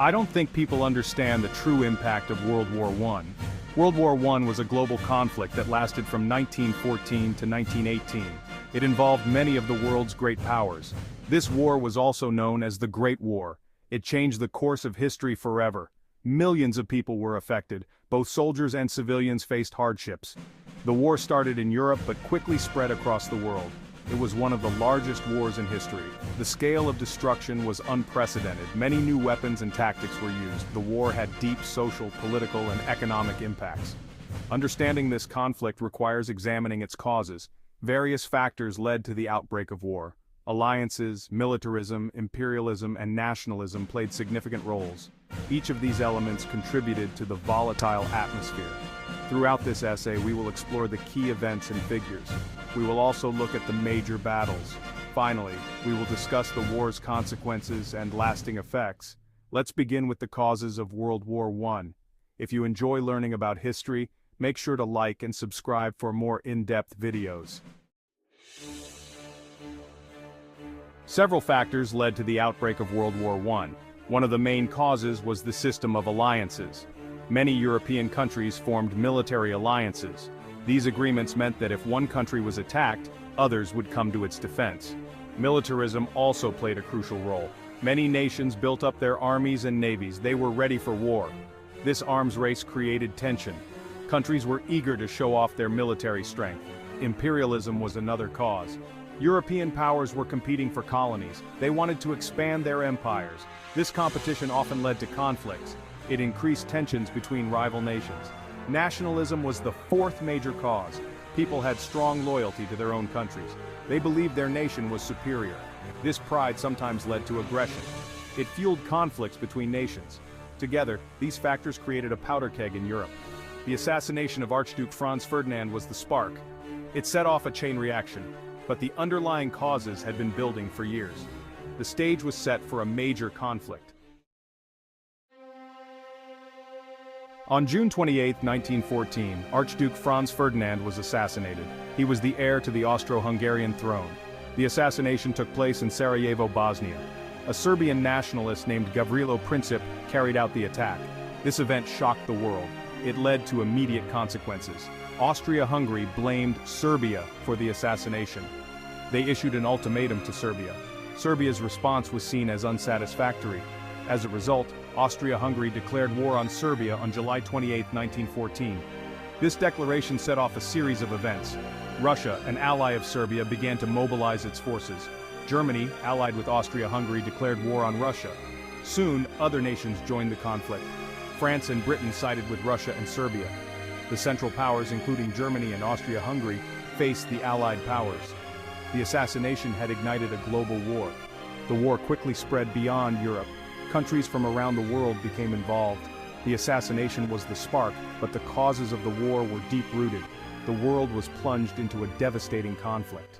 I don't think people understand the true impact of World War I. World War I was a global conflict that lasted from 1914 to 1918. It involved many of the world's great powers. This war was also known as the Great War. It changed the course of history forever. Millions of people were affected. Both soldiers and civilians faced hardships. The war started in Europe but quickly spread across the world. It was one of the largest wars in history. The scale of destruction was unprecedented. Many new weapons and tactics were used. The war had deep social, political, and economic impacts. Understanding this conflict requires examining its causes. Various factors led to the outbreak of war. Alliances, militarism, imperialism, and nationalism played significant roles. Each of these elements contributed to the volatile atmosphere. Throughout this essay, we will explore the key events and figures. We will also look at the major battles. Finally, we will discuss the war's consequences and lasting effects. Let's begin with the causes of World War I. If you enjoy learning about history, make sure to like and subscribe for more in-depth videos. Several factors led to the outbreak of World War I. One of the main causes was the system of alliances. Many European countries formed military alliances. These agreements meant that if one country was attacked, others would come to its defense. Militarism also played a crucial role. Many nations built up their armies and navies. They were ready for war. This arms race created tension. Countries were eager to show off their military strength. Imperialism was another cause. European powers were competing for colonies. They wanted to expand their empires. This competition often led to conflicts. It increased tensions between rival nations. Nationalism was the fourth major cause. People had strong loyalty to their own countries. They believed their nation was superior. This pride sometimes led to aggression. It fueled conflicts between nations. Together, these factors created a powder keg in Europe. The assassination of Archduke Franz Ferdinand was the spark. It set off a chain reaction, but the underlying causes had been building for years. The stage was set for a major conflict. On June 28, 1914, Archduke Franz Ferdinand was assassinated. He was the heir to the Austro-Hungarian throne. The assassination took place in Sarajevo, Bosnia. A Serbian nationalist named Gavrilo Princip carried out the attack. This event shocked the world. It led to immediate consequences. Austria-Hungary blamed Serbia for the assassination. They issued an ultimatum to Serbia. Serbia's response was seen as unsatisfactory. As a result, Austria-Hungary declared war on Serbia on July 28, 1914. This declaration set off a series of events. Russia, an ally of Serbia, began to mobilize its forces. Germany, allied with Austria-Hungary, declared war on Russia. Soon, other nations joined the conflict. France and Britain sided with Russia and Serbia. The Central Powers, including Germany and Austria-Hungary, faced the Allied powers. The assassination had ignited a global war. The war quickly spread beyond Europe. Countries from around the world became involved. The assassination was the spark, but the causes of the war were deep-rooted. The world was plunged into a devastating conflict.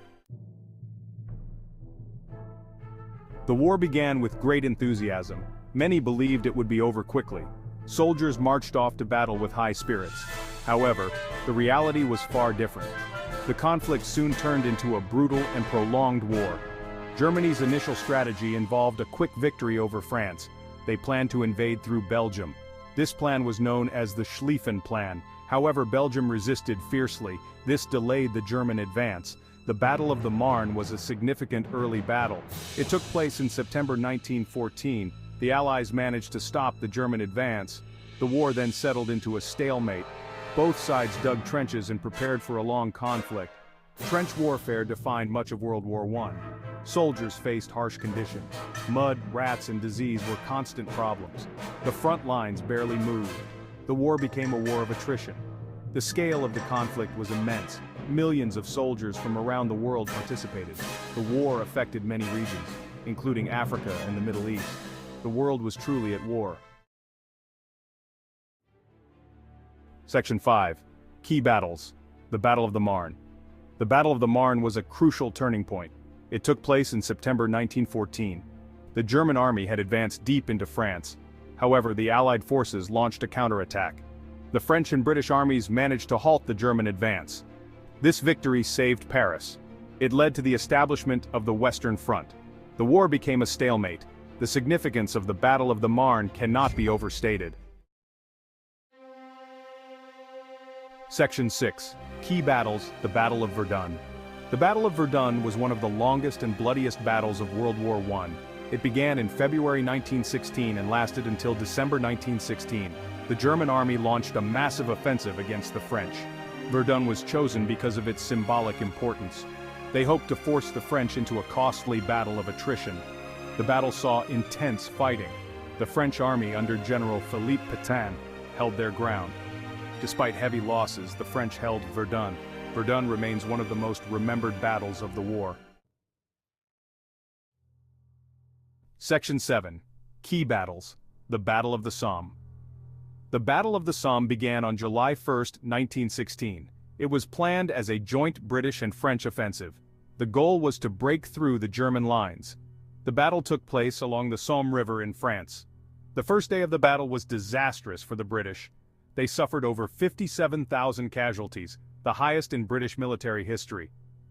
The war began with great enthusiasm. Many believed it would be over quickly. Soldiers marched off to battle with high spirits. However, the reality was far different. The conflict soon turned into a brutal and prolonged war. Germany's initial strategy involved a quick victory over France. They planned to invade through Belgium. This plan was known as the Schlieffen Plan. However, Belgium resisted fiercely. This delayed the German advance. The Battle of the Marne was a significant early battle. It took place in September 1914. The Allies managed to stop the German advance. The war then settled into a stalemate. Both sides dug trenches and prepared for a long conflict. Trench warfare defined much of World War I. Soldiers faced harsh conditions. Mud, rats, and disease were constant problems. The front lines barely moved. The war became a war of attrition. The scale of the conflict was immense. Millions of soldiers from around the world participated. The war affected many regions, including Africa and the Middle East. The world was truly at war. Section 5. Key battles. The Battle of the Marne. The Battle of the Marne was a crucial turning point. It took place in September 1914. The German army had advanced deep into France. However, the Allied forces launched a counterattack. The French and British armies managed to halt the German advance. This victory saved Paris. It led to the establishment of the Western Front. The war became a stalemate. The significance of the Battle of the Marne cannot be overstated. Section 6. Key Battles, the Battle of Verdun. The Battle of Verdun was one of the longest and bloodiest battles of World War I. It began in February 1916 and lasted until December 1916. The German army launched a massive offensive against the French. Verdun was chosen because of its symbolic importance. They hoped to force the French into a costly battle of attrition. The battle saw intense fighting. The French army under General Philippe Pétain held their ground. Despite heavy losses, the French held Verdun. Verdun remains one of the most remembered battles of the war. Section 7. Key Battles, the Battle of the Somme. The Battle of the Somme began on July 1, 1916. It was planned as a joint British and French offensive. The goal was to break through the German lines. The battle took place along the Somme River in France. The first day of the battle was disastrous for the British. They suffered over 57,000 casualties, the highest in British military history.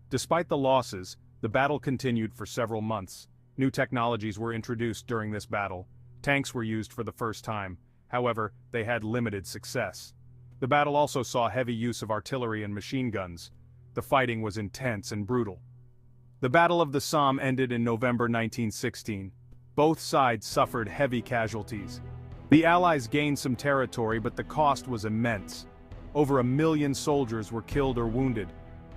Despite the losses, the battle continued for several months. New technologies were introduced during this battle. Tanks were used for the first time. However, they had limited success. The battle also saw heavy use of artillery and machine guns. The fighting was intense and brutal. The Battle of the Somme ended in November 1916. Both sides suffered heavy casualties. The Allies gained some territory, but the cost was immense. Over 1 million soldiers were killed or wounded.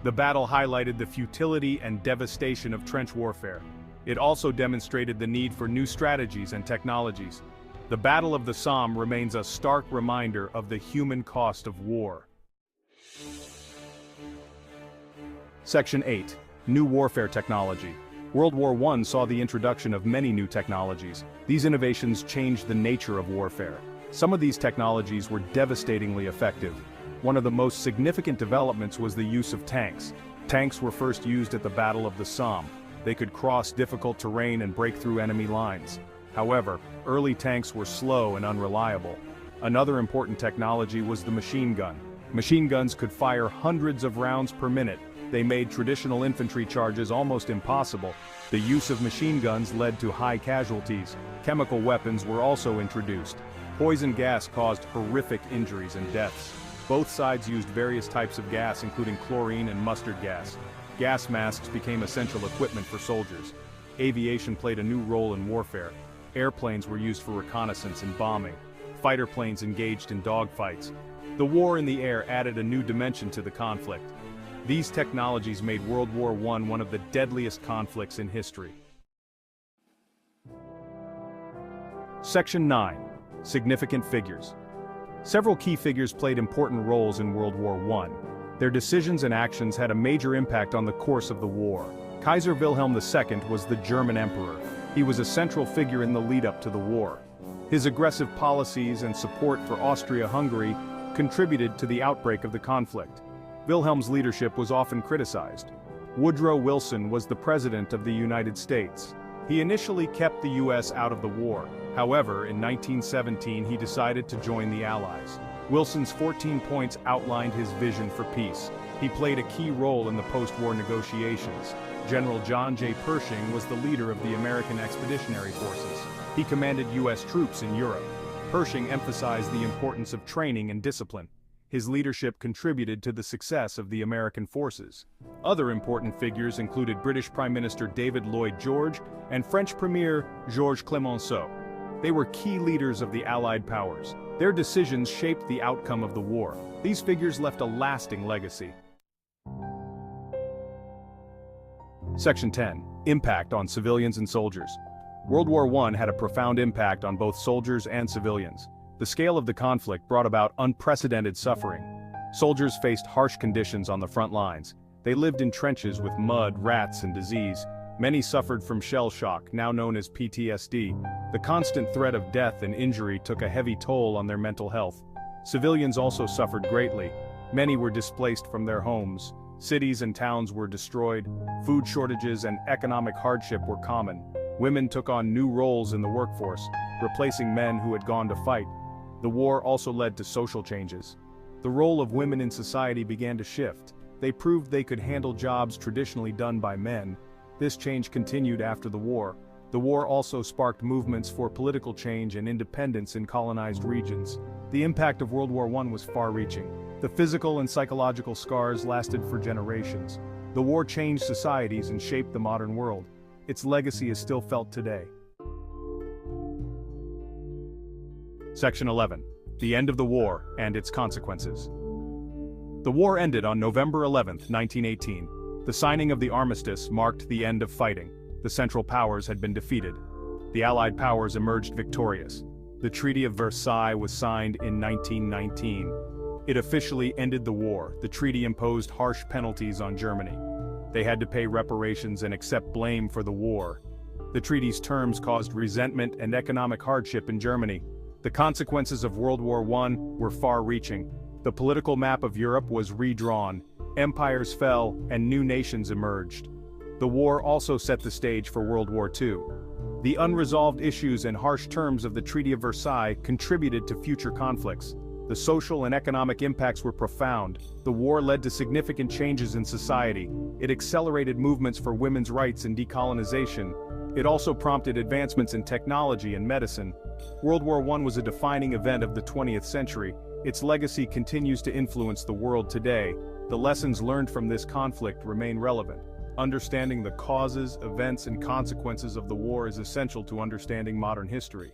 The battle highlighted the futility and devastation of trench warfare. It also demonstrated the need for new strategies and technologies. The Battle of the Somme remains a stark reminder of the human cost of war. Section 8. New Warfare Technology. World War I saw the introduction of many new technologies. These innovations changed the nature of warfare. Some of these technologies were devastatingly effective. One of the most significant developments was the use of tanks. Tanks were first used at the Battle of the Somme. They could cross difficult terrain and break through enemy lines. However, early tanks were slow and unreliable. Another important technology was the machine gun. Machine guns could fire hundreds of rounds per minute. They made traditional infantry charges almost impossible. The use of machine guns led to high casualties. Chemical weapons were also introduced. Poison gas caused horrific injuries and deaths. Both sides used various types of gas, including chlorine and mustard gas. Gas masks became essential equipment for soldiers. Aviation played a new role in warfare. Airplanes were used for reconnaissance and bombing. Fighter planes engaged in dogfights. The war in the air added a new dimension to the conflict. These technologies made World War I one of the deadliest conflicts in history. Section 9. Significant Figures. Several key figures played important roles in World War I. Their decisions and actions had a major impact on the course of the war. Kaiser Wilhelm II was the German emperor. He was a central figure in the lead-up to the war. His aggressive policies and support for Austria-Hungary contributed to the outbreak of the conflict. Wilhelm's leadership was often criticized. Woodrow Wilson was the President of the United States. He initially kept the U.S. out of the war. However, in 1917 he decided to join the Allies. Wilson's 14 points outlined his vision for peace. He played a key role in the post-war negotiations. General John J. Pershing was the leader of the American Expeditionary Forces. He commanded U.S. troops in Europe. Pershing emphasized the importance of training and discipline. His leadership contributed to the success of the American forces. Other important figures included British Prime Minister David Lloyd George and French Premier Georges Clemenceau. They were key leaders of the Allied powers. Their decisions shaped the outcome of the war. These figures left a lasting legacy. Section 10. Impact on civilians and soldiers. World War I had a profound impact on both soldiers and civilians. The scale of the conflict brought about unprecedented suffering. Soldiers faced harsh conditions on the front lines. They lived in trenches with mud, rats, and disease. Many suffered from shell shock, now known as PTSD. The constant threat of death and injury took a heavy toll on their mental health. Civilians also suffered greatly. Many were displaced from their homes. Cities and towns were destroyed. Food shortages and economic hardship were common. Women took on new roles in the workforce, replacing men who had gone to fight. The war also led to social changes. The role of women in society began to shift. They proved they could handle jobs traditionally done by men. This change continued after the war. The war also sparked movements for political change and independence in colonized regions. The impact of World War I was far-reaching. The physical and psychological scars lasted for generations. The war changed societies and shaped the modern world. Its legacy is still felt today. Section 11. The End of the War and Its Consequences. The war ended on November 11, 1918. The signing of the armistice marked the end of fighting. The Central Powers had been defeated. The Allied powers emerged victorious. The Treaty of Versailles was signed in 1919. It officially ended the war. The treaty imposed harsh penalties on Germany. They had to pay reparations and accept blame for the war. The treaty's terms caused resentment and economic hardship in Germany. The consequences of World War I were far-reaching. The political map of Europe was redrawn. Empires fell and new nations emerged. The war also set the stage for World War II. The unresolved issues and harsh terms of the Treaty of Versailles contributed to future conflicts. The social and economic impacts were profound. The war led to significant changes in society. It accelerated movements for women's rights and decolonization. It also prompted advancements in technology and medicine. World War I was a defining event of the 20th century. Its legacy continues to influence the world today. The lessons learned from this conflict remain relevant. Understanding the causes, events, and consequences of the war is essential to understanding modern history.